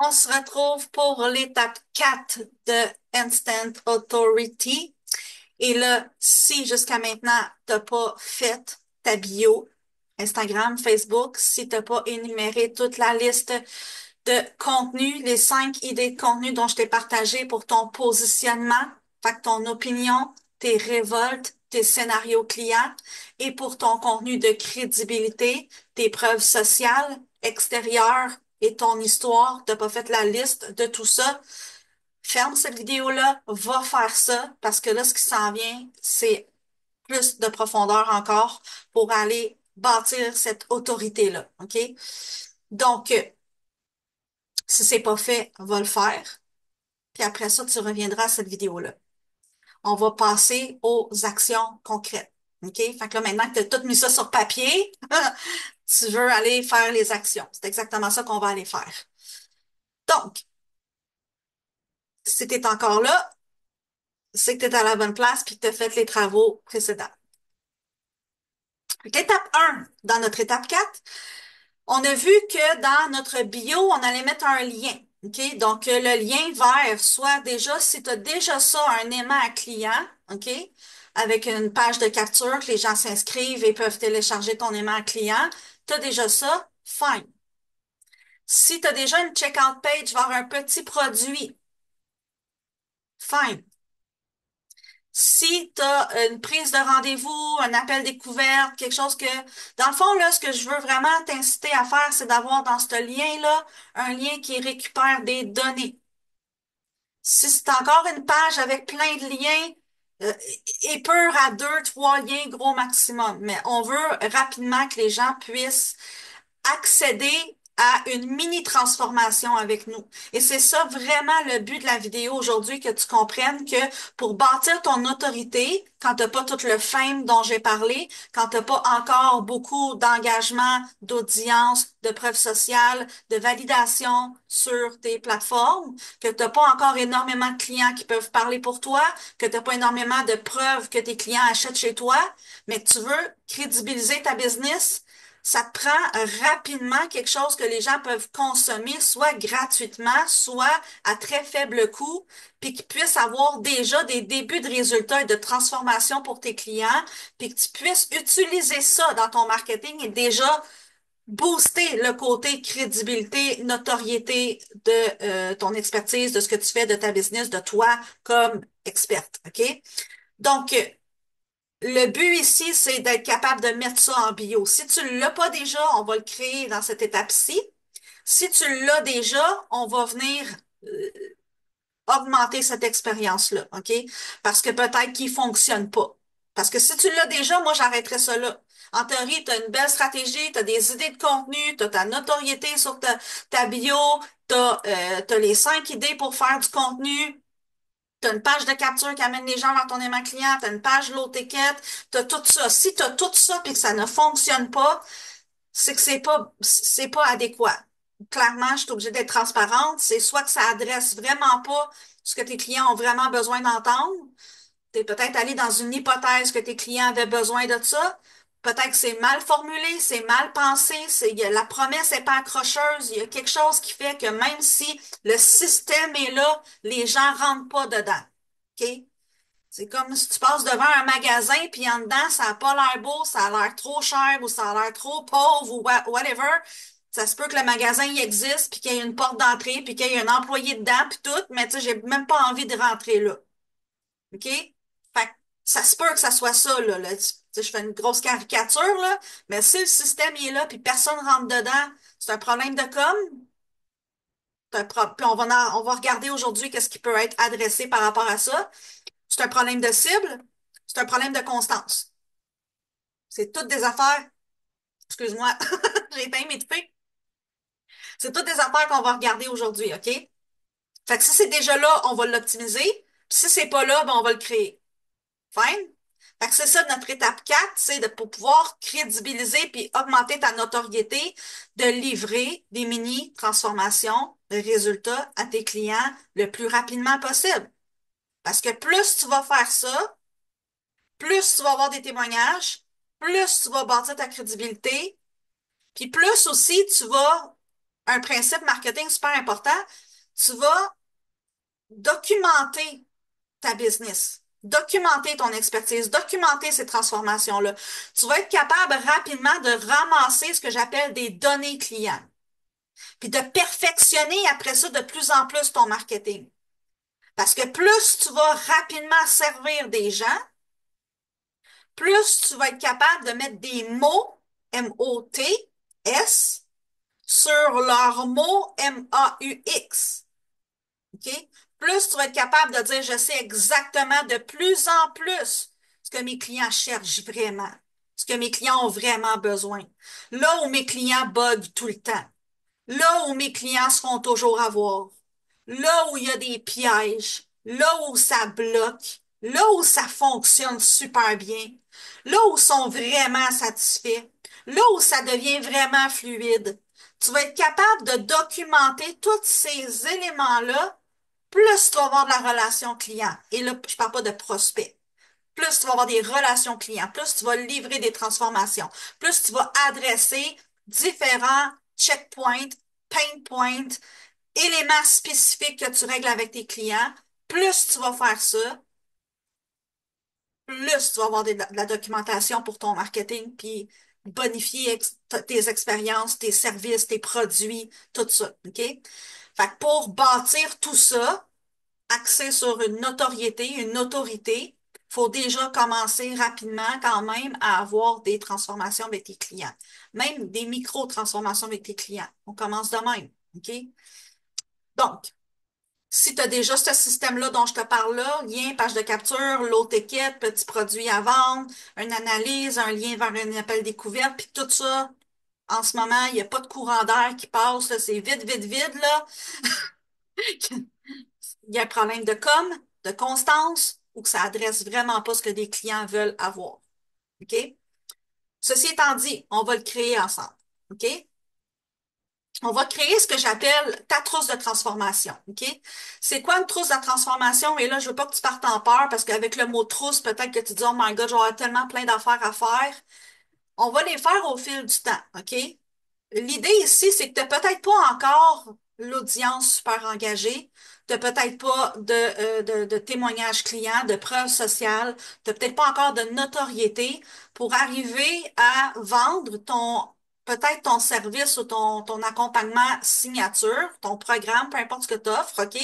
On se retrouve pour l'étape 4 de Instant Authority. Et là, si jusqu'à maintenant, tu n'as pas fait ta bio, Instagram, Facebook, si tu n'as pas énuméré toute la liste de contenus, les 5 idées de contenu dont je t'ai partagé pour ton positionnement, fait que ton opinion, tes révoltes, tes scénarios clients, et pour ton contenu de crédibilité, tes preuves sociales, extérieures et ton histoire, t'as pas fait la liste de tout ça, ferme cette vidéo-là, va faire ça, parce que là, ce qui s'en vient, c'est plus de profondeur encore pour aller bâtir cette autorité-là, OK? Donc, si c'est pas fait, va le faire. Puis après ça, tu reviendras à cette vidéo-là. On va passer aux actions concrètes. OK? Fait que là, maintenant que tu as tout mis ça sur papier, tu veux aller faire les actions. C'est exactement ça qu'on va aller faire. Donc, si tu es encore là, c'est que tu es à la bonne place puis que tu as fait les travaux précédents. Étape 1, dans notre étape 4, on a vu que dans notre bio, on allait mettre un lien. OK? Donc, le lien vers, soit déjà, si tu as déjà ça, un aimant à client, OK? Avec une page de capture que les gens s'inscrivent et peuvent télécharger ton aimant à client, tu as déjà ça, fine. Si tu as déjà une checkout page vers un petit produit, fine. Si tu as une prise de rendez-vous, un appel découverte, quelque chose que, dans le fond, là, ce que je veux vraiment t'inciter à faire, c'est d'avoir dans ce lien-là un lien qui récupère des données. Si c'est encore une page avec plein de liens, euh, épure à 2, 3 liens gros maximum. Mais on veut rapidement que les gens puissent accéder à une mini transformation avec nous. Et c'est ça vraiment le but de la vidéo aujourd'hui, que tu comprennes que pour bâtir ton autorité, quand t'as pas tout le fame dont j'ai parlé, quand t'as pas encore beaucoup d'engagement, d'audience, de preuves sociales, de validation sur tes plateformes, que t'as pas encore énormément de clients qui peuvent parler pour toi, que t'as pas énormément de preuves que tes clients achètent chez toi, mais que tu veux crédibiliser ta business, ça te prend rapidement quelque chose que les gens peuvent consommer, soit gratuitement, soit à très faible coût, puis qu'ils puissent avoir déjà des débuts de résultats et de transformation pour tes clients, puis que tu puisses utiliser ça dans ton marketing et déjà booster le côté crédibilité, notoriété de ton expertise, de ce que tu fais, de ta business, de toi comme experte, OK? Donc, le but ici, c'est d'être capable de mettre ça en bio. Si tu ne l'as pas déjà, on va le créer dans cette étape-ci. Si tu l'as déjà, on va venir euh, augmenter cette expérience-là, OK? Parce que peut-être qu'il fonctionne pas. Parce que si tu l'as déjà, moi, j'arrêterais ça là. En théorie, tu as une belle stratégie, tu as des idées de contenu, tu as ta notoriété sur ta bio, tu as les 5 idées pour faire du contenu. Tu as une page de capture qui amène les gens vers ton aimant client, tu as une page low ticket, tu as tout ça. Si tu as tout ça et que ça ne fonctionne pas, c'est que c'est pas adéquat. Clairement, je suis obligée d'être transparente. C'est soit que ça adresse vraiment pas ce que tes clients ont vraiment besoin d'entendre. Tu es peut-être allé dans une hypothèse que tes clients avaient besoin de ça. Peut-être que c'est mal formulé, c'est mal pensé, la promesse n'est pas accrocheuse. Il y a quelque chose qui fait que même si le système est là, les gens rentrent pas dedans. OK? C'est comme si tu passes devant un magasin, puis en dedans, ça n'a pas l'air beau, ça a l'air trop cher, ou ça a l'air trop pauvre, ou whatever. Ça se peut que le magasin il existe, puis qu'il y ait une porte d'entrée, puis qu'il y ait un employé dedans, puis tout, mais tu sais, j'ai même pas envie de rentrer là. OK? Fait que ça se peut que ça soit ça, là. Tu sais, je fais une grosse caricature, là, mais si le système il est là, puis personne rentre dedans, c'est un problème de com. Puis on va regarder aujourd'hui qu'est-ce qui peut être adressé par rapport à ça. C'est un problème de cible, c'est un problème de constance. C'est toutes des affaires, excuse-moi, j'ai éteint mes trucs. C'est toutes des affaires qu'on va regarder aujourd'hui, OK? Fait que si c'est déjà là, on va l'optimiser. Puis si c'est pas là, ben on va le créer. Fine? Fait que c'est ça notre étape 4, c'est de pour pouvoir crédibiliser puis augmenter ta notoriété, de livrer des mini transformations de résultats à tes clients le plus rapidement possible. Parce que plus tu vas faire ça, plus tu vas avoir des témoignages, plus tu vas bâtir ta crédibilité, puis plus aussi tu vas un principe marketing super important, tu vas documenter ta business, documenter ton expertise, documenter ces transformations-là. Tu vas être capable rapidement de ramasser ce que j'appelle des données clients, puis de perfectionner après ça de plus en plus ton marketing. Parce que plus tu vas rapidement servir des gens, plus tu vas être capable de mettre des mots, M-O-T-S, sur leurs mots, M-A-U-X. OK? Plus tu vas être capable de dire, je sais exactement de plus en plus ce que mes clients cherchent vraiment, ce que mes clients ont vraiment besoin. Là où mes clients bug tout le temps, là où mes clients seront toujours à voir, là où il y a des pièges, là où ça bloque, là où ça fonctionne super bien, là où ils sont vraiment satisfaits, là où ça devient vraiment fluide. Tu vas être capable de documenter tous ces éléments-là, plus tu vas avoir de la relation client. Et là, je parle pas de prospect. Plus tu vas avoir des relations clients, plus tu vas livrer des transformations, plus tu vas adresser différents checkpoints, pain points, éléments spécifiques que tu règles avec tes clients, plus tu vas faire ça, plus tu vas avoir de la documentation pour ton marketing, puis bonifier tes expériences, tes services, tes produits, tout ça, OK? Fait que pour bâtir tout ça, axé sur une notoriété, une autorité, faut déjà commencer rapidement quand même à avoir des transformations avec tes clients, même des micro-transformations avec tes clients. On commence de même, OK? Donc, si tu as déjà ce système-là dont je te parle là, lien, page de capture, l'autre ticket, petit produit à vendre, une analyse, un lien vers un appel découverte, puis tout ça, en ce moment, il n'y a pas de courant d'air qui passe, là, c'est vide, vide, vide, là. Il y a un problème de com, de constance, ou que ça adresse vraiment pas ce que des clients veulent avoir. OK? Ceci étant dit, on va le créer ensemble. OK? On va créer ce que j'appelle ta trousse de transformation. OK? C'est quoi une trousse de transformation? Et là, je veux pas que tu partes en peur parce qu'avec le mot trousse, peut-être que tu dis, oh my God, j'aurai tellement plein d'affaires à faire. On va les faire au fil du temps. OK? L'idée ici, c'est que tu n'as peut-être pas encore l'audience super engagée, tu n'as peut-être pas de témoignages clients, de preuves sociales, tu n'as peut-être pas encore de notoriété pour arriver à vendre peut-être ton service ou ton accompagnement signature, ton programme, peu importe ce que tu offres, OK?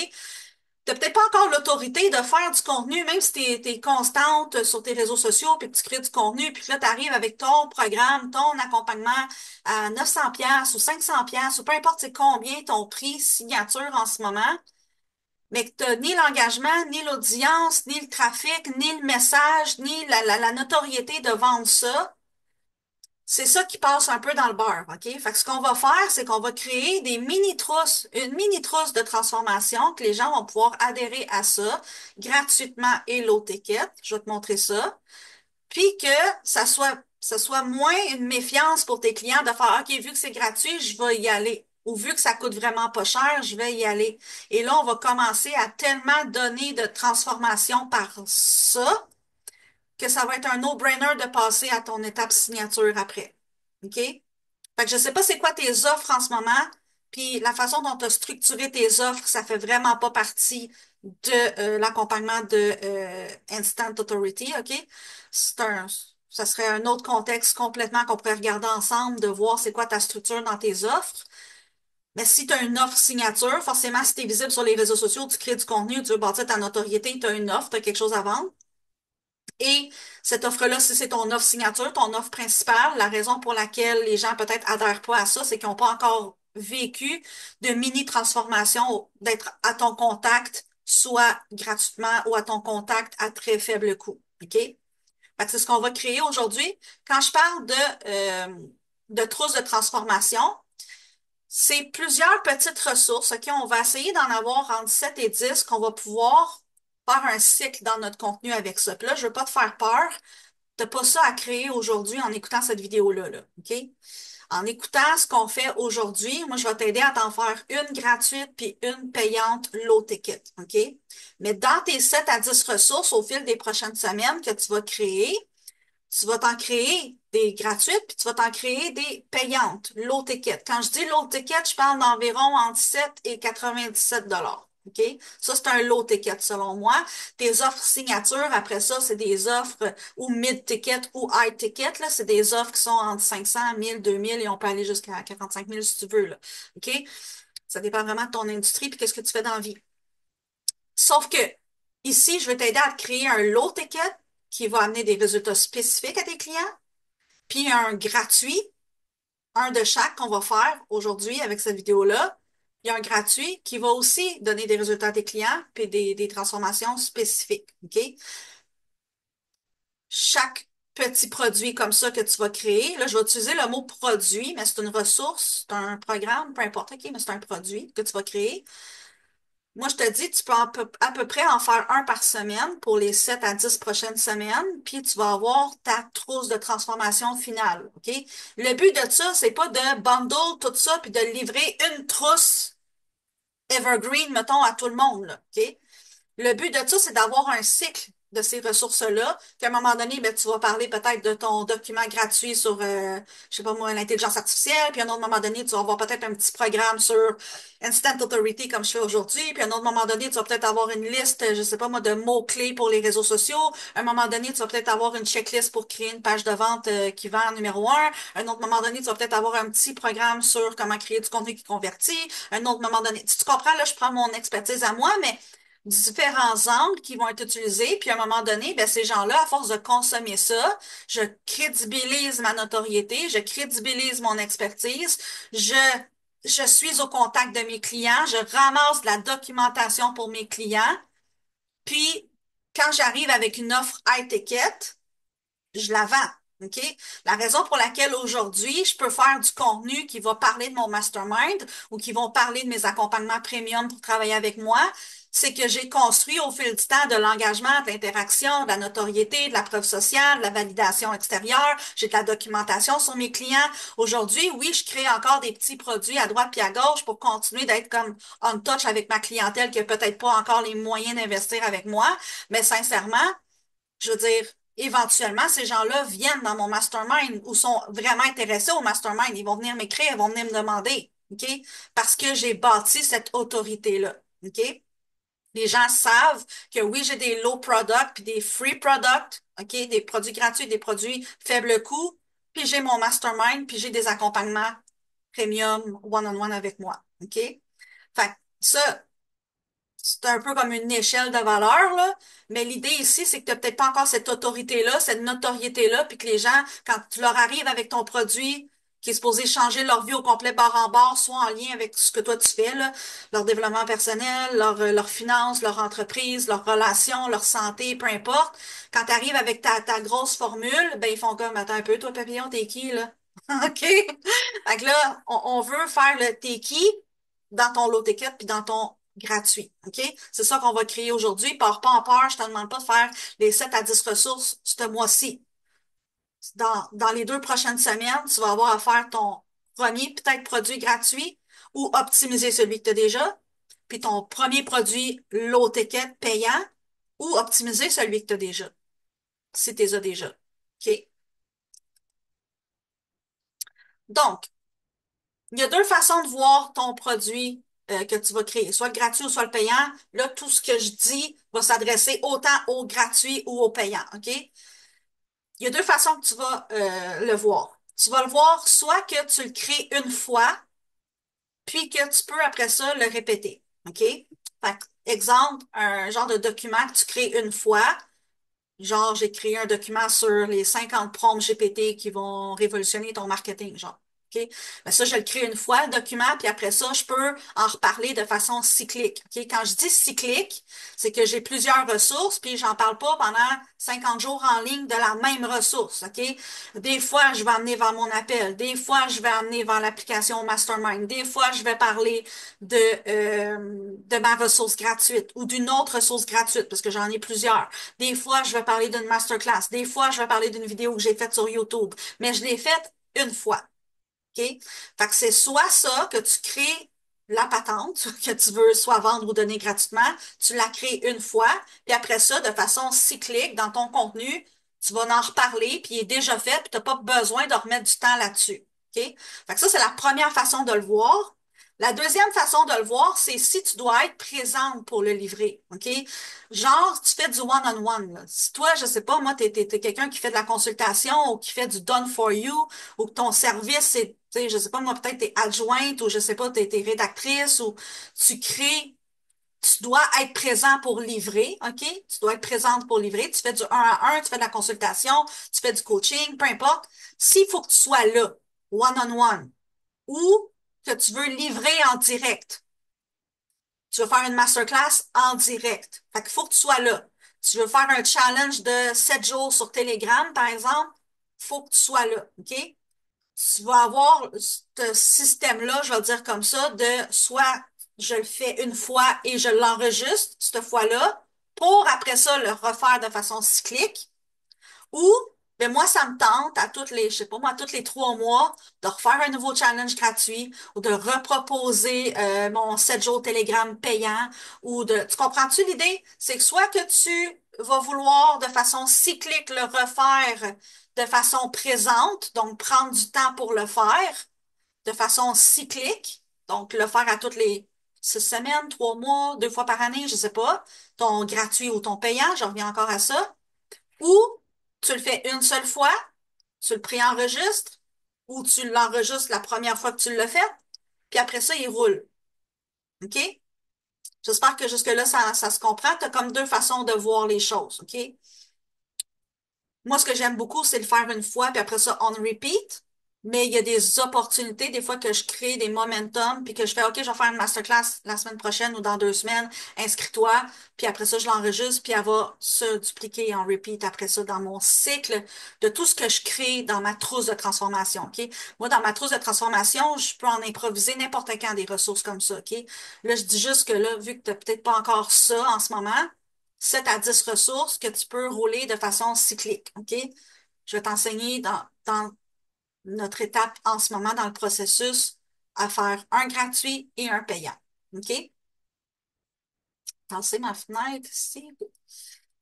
T'as peut-être pas encore l'autorité de faire du contenu, même si t'es constante sur tes réseaux sociaux, puis que tu crées du contenu, puis que là, tu arrives avec ton programme, ton accompagnement à 900 pièces ou 500 pièces ou peu importe c'est combien ton prix signature en ce moment, mais que t'as ni l'engagement, ni l'audience, ni le trafic, ni le message, ni la notoriété de vendre ça. C'est ça qui passe un peu dans le beurre, OK? Fait que ce qu'on va faire, c'est qu'on va créer des mini-trousses, une mini-trousse de transformation que les gens vont pouvoir adhérer à ça gratuitement et low ticket. Je vais te montrer ça. Puis que ça soit moins une méfiance pour tes clients de faire, OK, vu que c'est gratuit, je vais y aller. Ou vu que ça coûte vraiment pas cher, je vais y aller. Et là, on va commencer à tellement donner de transformation par ça que ça va être un no-brainer de passer à ton étape signature après. OK? Fait que je sais pas c'est quoi tes offres en ce moment, puis la façon dont tu as structuré tes offres, ça fait vraiment pas partie de l'accompagnement de Instant Authority, OK? C'est un, Ça serait un autre contexte complètement qu'on pourrait regarder ensemble, de voir c'est quoi ta structure dans tes offres. Mais si tu as une offre signature, forcément, si tu es visible sur les réseaux sociaux, tu crées du contenu, tu veux bâtir ta notoriété, tu as une offre, tu as quelque chose à vendre. Et cette offre-là, si c'est ton offre signature, ton offre principale, la raison pour laquelle les gens peut-être adhèrent pas à ça, c'est qu'ils n'ont pas encore vécu de mini-transformation, d'être à ton contact, soit gratuitement ou à ton contact à très faible coût. OK? Fait que c'est ce qu'on va créer aujourd'hui. Quand je parle de trousse de transformation, c'est plusieurs petites ressources, OK? On va essayer d'en avoir entre 7 et 10 qu'on va pouvoir faire un cycle dans notre contenu avec ça. Puis là, je veux pas te faire peur. T'as pas ça à créer aujourd'hui en écoutant cette vidéo-là, là, OK? En écoutant ce qu'on fait aujourd'hui, moi, je vais t'aider à t'en faire une gratuite puis une payante low ticket, OK? Mais dans tes 7 à 10 ressources au fil des prochaines semaines que tu vas créer, Tu vas t'en créer des gratuites, puis tu vas t'en créer des payantes, low ticket. Quand je dis low ticket, je parle d'environ entre 7 et 97 dollars. OK? Ça, c'est un low ticket selon moi. Tes offres signature, après ça, c'est des offres ou mid-ticket ou high ticket. Là, c'est des offres qui sont entre 500, 1000, 2000 et on peut aller jusqu'à 45 000 si tu veux. Là. OK? Ça dépend vraiment de ton industrie puis qu'est-ce que tu fais dans la vie. Sauf que ici, je vais t'aider à te créer un low ticket qui va amener des résultats spécifiques à tes clients, puis un gratuit, un de chaque qu'on va faire aujourd'hui avec cette vidéo-là. Il y a un gratuit qui va aussi donner des résultats à tes clients, puis des transformations spécifiques. OK? Chaque petit produit comme ça que tu vas créer, là, je vais utiliser le mot produit, mais c'est une ressource, c'est un programme, peu importe, OK, mais c'est un produit que tu vas créer. Moi, je te dis, tu peux à peu près en faire un par semaine pour les 7 à 10 prochaines semaines, puis tu vas avoir ta trousse de transformation finale, OK? Le but de ça, c'est pas de bundle tout ça puis de livrer une trousse evergreen, mettons, à tout le monde, là, OK? Le but de ça, c'est d'avoir un cycle de ces ressources-là, qu'à un moment donné, ben, tu vas parler peut-être de ton document gratuit sur, je sais pas moi, l'intelligence artificielle, puis à un autre moment donné, tu vas avoir peut-être un petit programme sur Instant Authority comme je fais aujourd'hui, puis à un autre moment donné, tu vas peut-être avoir une liste, je sais pas moi, de mots-clés pour les réseaux sociaux. À un moment donné, tu vas peut-être avoir une checklist pour créer une page de vente qui vend numéro un. À un autre moment donné, tu vas peut-être avoir un petit programme sur comment créer du contenu qui convertit. À un autre moment donné, tu comprends, là, je prends mon expertise à moi, mais différents angles qui vont être utilisés, puis à un moment donné, ben, ces gens-là, à force de consommer ça, je crédibilise ma notoriété, je crédibilise mon expertise, je, je suis au contact de mes clients, je ramasse de la documentation pour mes clients, puis quand j'arrive avec une offre high ticket, je la vends. OK? La raison pour laquelle aujourd'hui, je peux faire du contenu qui va parler de mon mastermind ou qui vont parler de mes accompagnements premium pour travailler avec moi, c'est que j'ai construit au fil du temps de l'engagement, de l'interaction, de la notoriété, de la preuve sociale, de la validation extérieure. J'ai de la documentation sur mes clients. Aujourd'hui, oui, je crée encore des petits produits à droite puis à gauche pour continuer d'être comme on touch avec ma clientèle qui a peut-être pas encore les moyens d'investir avec moi. Mais sincèrement, je veux dire, éventuellement, ces gens-là viennent dans mon mastermind ou sont vraiment intéressés au mastermind. Ils vont venir m'écrire, ils vont venir me demander, OK? Parce que j'ai bâti cette autorité-là, OK? Les gens savent que oui, j'ai des low products puis des free products, OK? Des produits gratuits, des produits faible coût, puis j'ai mon mastermind, puis j'ai des accompagnements premium one-on-one avec moi, OK? Fait que ça, c'est un peu comme une échelle de valeur, là. Mais l'idée ici, c'est que tu n'as peut-être pas encore cette autorité-là, cette notoriété-là, puis que les gens, quand tu leur arrives avec ton produit qui est supposé changer leur vie au complet barre en barre, soit en lien avec ce que toi tu fais, là, leur développement personnel, leur finances, leur entreprise, leurs relations, leur santé, peu importe. Quand tu arrives avec ta grosse formule, ben ils font comme, attends un peu, toi, papillon, t'es qui, là? OK? Fait que là, on veut faire le t'es qui dans ton low ticket puis dans ton gratuit. OK? C'est ça qu'on va créer aujourd'hui. Pars pas en peur, je te demande pas de faire les 7 à 10 ressources ce mois-ci. Dans les 2 prochaines semaines, tu vas avoir à faire ton premier peut-être produit gratuit ou optimiser celui que tu as déjà, puis ton premier produit low ticket payant ou optimiser celui que tu as déjà, si tu les as déjà. OK? Donc, il y a deux façons de voir ton produit que tu vas créer, soit le gratuit ou soit le payant. Là, tout ce que je dis va s'adresser autant au gratuit ou au payant, OK? Il y a deux façons que tu vas le voir. Tu vas le voir soit que tu le crées une fois, puis que tu peux après ça le répéter, OK? Fait que, exemple, un genre de document que tu crées une fois, genre j'ai créé un document sur les 50 prompts GPT qui vont révolutionner ton marketing, genre. OK? Ben ça, je le crée une fois, le document, puis après ça, je peux en reparler de façon cyclique. OK? Quand je dis cyclique, c'est que j'ai plusieurs ressources, puis j'en parle pas pendant 50 jours en ligne de la même ressource. OK? Des fois, je vais amener vers mon appel. Des fois, je vais amener vers l'application Mastermind. Des fois, je vais parler de ma ressource gratuite ou d'une autre ressource gratuite, parce que j'en ai plusieurs. Des fois, je vais parler d'une masterclass. Des fois, je vais parler d'une vidéo que j'ai faite sur YouTube. Mais je l'ai faite une fois. OK? Fait que c'est soit ça que tu crées la patente que tu veux soit vendre ou donner gratuitement, tu la crées une fois, puis après ça, de façon cyclique dans ton contenu, Tu vas en reparler, puis il est déjà fait, puis tu n'as pas besoin de remettre du temps là-dessus. OK? Fait que ça, c'est la première façon de le voir. La deuxième façon de le voir, c'est si tu dois être présente pour le livrer. OK? Genre, tu fais du one-on-one, là. Si toi, je sais pas, moi, t'es quelqu'un qui fait de la consultation ou qui fait du done for you ou que ton service, c'est, tu sais, je sais pas, moi, peut-être t'es adjointe ou je sais pas, t'es rédactrice ou tu crées tu dois être présent pour livrer, OK? Tu dois être présente pour livrer. Tu fais du 1-à-1, tu fais de la consultation, tu fais du coaching, peu importe. S'il faut que tu sois là, one-on-one, ou que tu veux livrer en direct, tu veux faire une masterclass en direct. Fait qu'il faut que tu sois là. Tu veux faire un challenge de 7 jours sur Telegram, par exemple, faut que tu sois là, OK? Tu vas avoir ce système-là, je vais le dire comme ça, de soit je le fais une fois et je l'enregistre, cette fois-là, pour après ça le refaire de façon cyclique, ou ben moi, ça me tente à toutes les, je sais pas moi, à tous les 3 mois, de refaire un nouveau challenge gratuit ou de reproposer mon 7 jours Telegram payant ou de. Tu comprends-tu l'idée? C'est que soit que tu vas vouloir de façon cyclique le refaire de façon présente, donc prendre du temps pour le faire de façon cyclique, donc le faire à toutes les 6 semaines, 3 mois, 2 fois par année, je sais pas, ton gratuit ou ton payant, je reviens encore à ça. Ou tu le fais une seule fois, tu le préenregistres, ou tu l'enregistres la première fois que tu le fais, puis après ça, il roule. OK? J'espère que jusque-là, ça se comprend. Tu as comme deux façons de voir les choses. OK? Moi, ce que j'aime beaucoup, c'est le faire une fois, puis après ça, on repeat. Mais il y a des opportunités, des fois que je crée des momentum, puis que je fais, OK, je vais faire une masterclass la semaine prochaine ou dans 2 semaines, inscris-toi, puis après ça, je l'enregistre, puis elle va se dupliquer en repeat après ça dans mon cycle de tout ce que je crée dans ma trousse de transformation, OK? Moi, dans ma trousse de transformation, je peux en improviser n'importe quand des ressources comme ça, OK? Là, je dis juste que là, vu que tu n'as peut-être pas encore ça en ce moment, 7 à 10 ressources que tu peux rouler de façon cyclique, OK? Je vais t'enseigner dans notre étape en ce moment dans le processus à faire un gratuit et un payant, OK? Lancer ma fenêtre ici.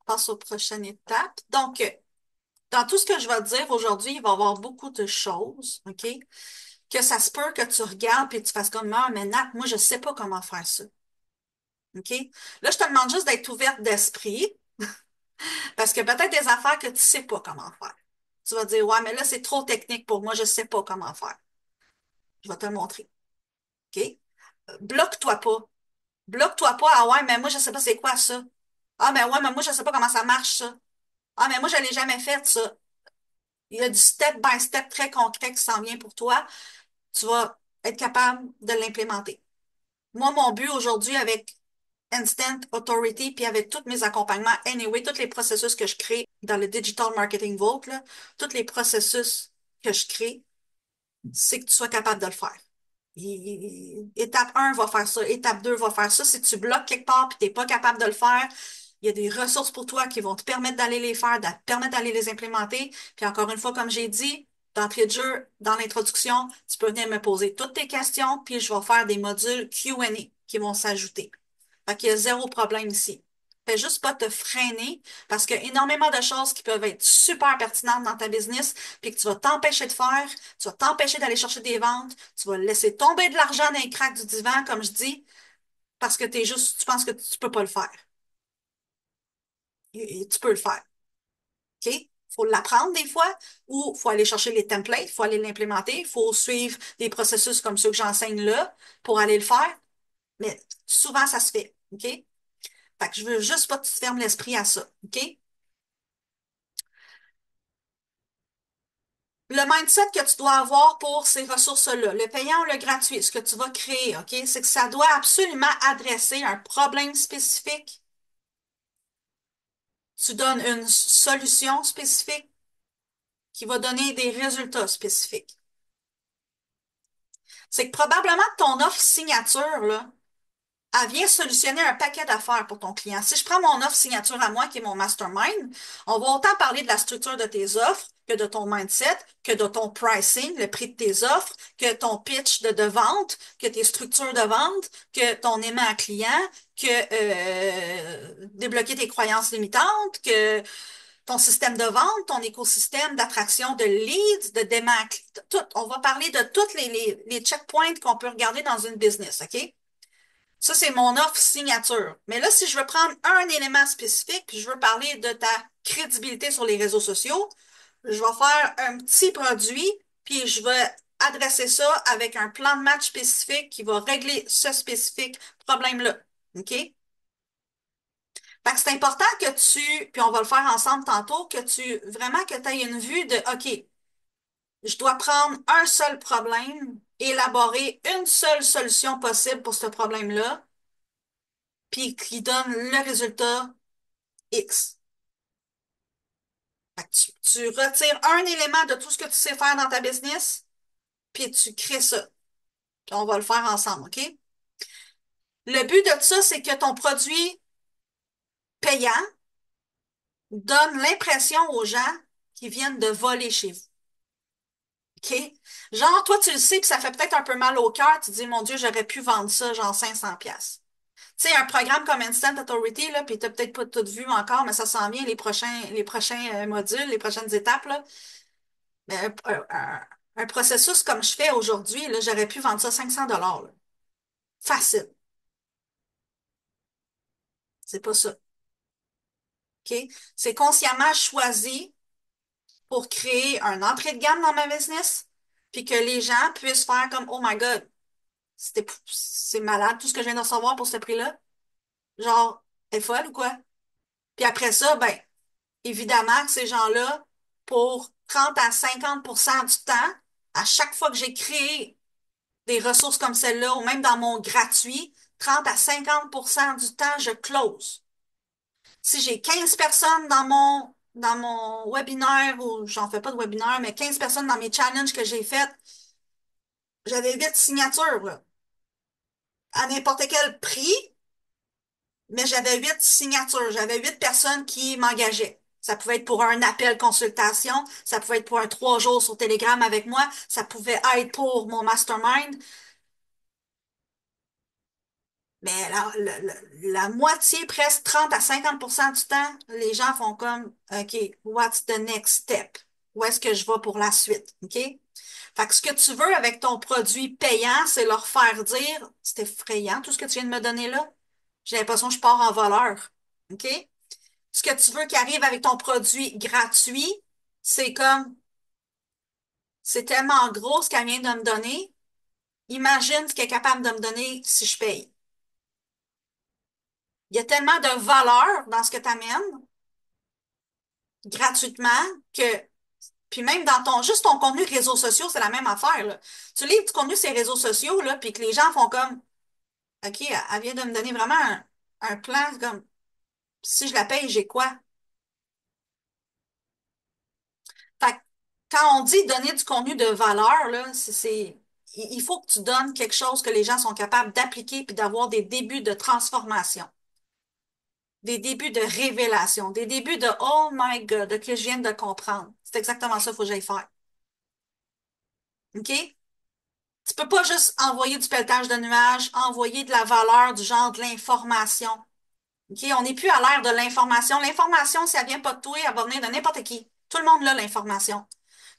On passe aux prochaines étapes. Donc, dans tout ce que je vais te dire aujourd'hui, il va y avoir beaucoup de choses, OK? Que ça se peut que tu regardes et tu fasses comme, ah, mais Nat, moi, je ne sais pas comment faire ça. OK? Là, je te demande juste d'être ouverte d'esprit. Parce que peut-être des affaires que tu sais pas comment faire. Tu vas dire, ouais, mais là, c'est trop technique pour moi, je sais pas comment faire. Je vais te le montrer. OK? Bloque-toi pas. Bloque-toi pas. Ah ouais, mais moi, je sais pas c'est quoi ça. Ah, mais ouais, mais moi, je sais pas comment ça marche, ça. Ah, mais moi, je l'ai jamais fait, ça. Il y a du step by step très concret qui s'en vient pour toi. Tu vas être capable de l'implémenter. Moi, mon but aujourd'hui avec Instant Authority, puis avec tous mes accompagnements, anyway, tous les processus que je crée dans le Digital Marketing Vault, là, tous les processus que je crée, c'est que tu sois capable de le faire. Étape 1 va faire ça, étape 2 va faire ça. Si tu bloques quelque part et tu n'es pas capable de le faire, il y a des ressources pour toi qui vont te permettre d'aller les faire, de te permettre d'aller les implémenter. Puis encore une fois, comme j'ai dit, d'entrée de jeu, dans l'introduction, tu peux venir me poser toutes tes questions, puis je vais faire des modules Q&A qui vont s'ajouter. Fait qu'il y a zéro problème ici. Fais juste pas te freiner parce qu'il y a énormément de choses qui peuvent être super pertinentes dans ta business puis que tu vas t'empêcher de faire, tu vas t'empêcher d'aller chercher des ventes, tu vas laisser tomber de l'argent dans les cracks du divan, comme je dis, parce que tu penses que tu peux pas le faire. Et tu peux le faire. OK? Faut l'apprendre des fois ou faut aller chercher les templates, faut aller l'implémenter, faut suivre des processus comme ceux que j'enseigne là pour aller le faire. Mais souvent, ça se fait. OK? Fait que je veux juste pas que tu te fermes l'esprit à ça. OK? Le mindset que tu dois avoir pour ces ressources-là, le payant ou le gratuit, ce que tu vas créer, OK, c'est que ça doit absolument adresser un problème spécifique. Tu donnes une solution spécifique qui va donner des résultats spécifiques. C'est que probablement ton offre signature, là, elle vient solutionner un paquet d'affaires pour ton client. Si je prends mon offre signature à moi, qui est mon mastermind, on va autant parler de la structure de tes offres que de ton mindset, que de ton pricing, le prix de tes offres, que ton pitch de vente, que tes structures de vente, que ton aimant à client, que débloquer tes croyances limitantes, que ton système de vente, ton écosystème d'attraction de leads, de démarques, tout. On va parler de tous les checkpoints qu'on peut regarder dans une business, OK? Ça, c'est mon offre signature. Mais là, si je veux prendre un élément spécifique, puis je veux parler de ta crédibilité sur les réseaux sociaux, je vais faire un petit produit, puis je vais adresser ça avec un plan de match spécifique qui va régler ce spécifique problème-là. OK? Fait que c'est important que puis on va le faire ensemble tantôt, que vraiment que tu aies une vue de, OK, je dois prendre un seul problème, élaborer une seule solution possible pour ce problème-là, puis qui donne le résultat X. Fait que tu retires un élément de tout ce que tu sais faire dans ta business, puis tu crées ça. Puis on va le faire ensemble, OK? Le but de ça, c'est que ton produit payant donne l'impression aux gens qui viennent de voler chez vous. OK? Genre, toi, tu le sais, puis ça fait peut-être un peu mal au cœur. Tu te dis, mon Dieu, j'aurais pu vendre ça, genre 500 pièces. Tu sais, un programme comme Instant Authority, là, puis t'as peut-être pas tout vu encore, mais ça s'en vient, les prochains modules, les prochaines étapes, là. Mais un processus comme je fais aujourd'hui, là, j'aurais pu vendre ça 500 $, là. Facile. C'est pas ça. OK? C'est consciemment choisi pour créer un entrée de gamme dans ma business, puis que les gens puissent faire comme, Oh my God, c'est malade tout ce que je viens de recevoir pour ce prix-là. Genre, elle est folle ou quoi? Puis après ça, ben, évidemment que ces gens-là, pour 30 à 50% du temps, à chaque fois que j'ai créé des ressources comme celle-là, ou même dans mon gratuit, 30 à 50% du temps, je close. Si j'ai 15 personnes dans mon webinaire, ou j'en fais pas de webinaire, mais 15 personnes dans mes challenges que j'ai faites, j'avais 8 signatures, là, à n'importe quel prix, mais j'avais 8 signatures, j'avais 8 personnes qui m'engageaient. Ça pouvait être pour un appel consultation, ça pouvait être pour un 3 jours sur Telegram avec moi, ça pouvait être pour mon mastermind. Mais la moitié, presque 30 à 50% du temps, les gens font comme, OK, what's the next step? Où est-ce que je vais pour la suite? OK? Fait que ce que tu veux avec ton produit payant, c'est leur faire dire, c'est effrayant tout ce que tu viens de me donner là. J'ai l'impression que je pars en voleur. OK? Ce que tu veux qui arrive avec ton produit gratuit, c'est comme, c'est tellement gros ce qu'elle vient de me donner. Imagine ce qu'elle est capable de me donner si je paye. Il y a tellement de valeur dans ce que tu amènes gratuitement que, puis même dans juste ton contenu réseaux sociaux, c'est la même affaire, là. Tu livres du contenu sur les réseaux sociaux, là, puis que les gens font comme, OK, elle vient de me donner vraiment un plan, comme, si je la paye, j'ai quoi? Fait que quand on dit donner du contenu de valeur, là, il faut que tu donnes quelque chose que les gens sont capables d'appliquer puis d'avoir des débuts de transformation, des débuts de révélation, des débuts de Oh my God, que je viens de comprendre. C'est exactement ça qu'il faut que j'aille faire. OK? Tu peux pas juste envoyer du pelletage de nuages, envoyer de la valeur, du genre de l'information. OK? On n'est plus à l'ère de l'information. L'information, si elle vient pas de toi, elle va venir de n'importe qui. Tout le monde a l'information.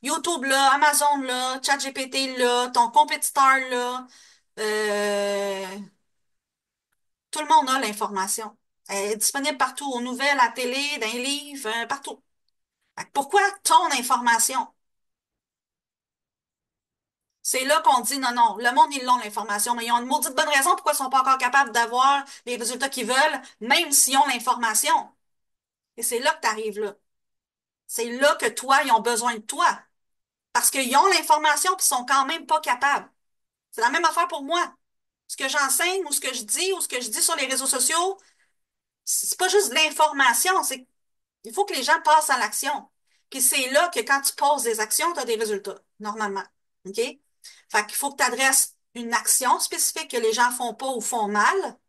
YouTube là, Amazon là, ChatGPT là, ton compétiteur là, euh, tout le monde a l'information. Elle est disponible partout, aux nouvelles, à la télé, dans les livres, partout. Fait que pourquoi ton information? C'est là qu'on dit non, non, le monde, ils l'ont l'information, mais ils ont une maudite bonne raison pourquoi ils sont pas encore capables d'avoir les résultats qu'ils veulent, même s'ils ont l'information. Et c'est là que tu arrives là. C'est là que toi, ils ont besoin de toi. Parce qu'ils ont l'information puis ils sont quand même pas capables. C'est la même affaire pour moi. Ce que j'enseigne ou ce que je dis ou ce que je dis sur les réseaux sociaux, c'est pas juste de l'information, c'est il faut que les gens passent à l'action. Puis c'est là que quand tu poses des actions, tu as des résultats, normalement. OK? Fait qu'il faut que tu adresses une action spécifique que les gens font pas ou font mal,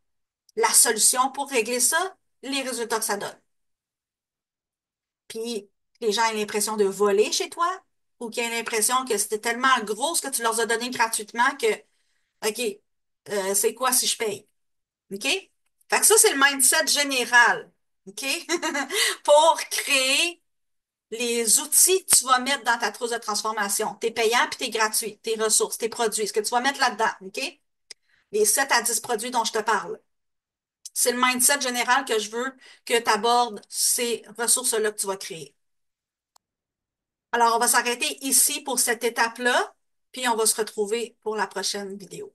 la solution pour régler ça, les résultats que ça donne. Puis les gens aient l'impression de voler chez toi ou qu'ils aient l'impression que c'était tellement gros ce que tu leur as donné gratuitement que, OK, c'est quoi si je paye? OK? Fait que ça, c'est le mindset général. OK? Pour créer les outils que tu vas mettre dans ta trousse de transformation, tes payants puis tes gratuits, tes ressources, tes produits, ce que tu vas mettre là-dedans, OK? Les 7 à 10 produits dont je te parle. C'est le mindset général que je veux que tu abordes ces ressources-là que tu vas créer. Alors, on va s'arrêter ici pour cette étape-là, puis on va se retrouver pour la prochaine vidéo.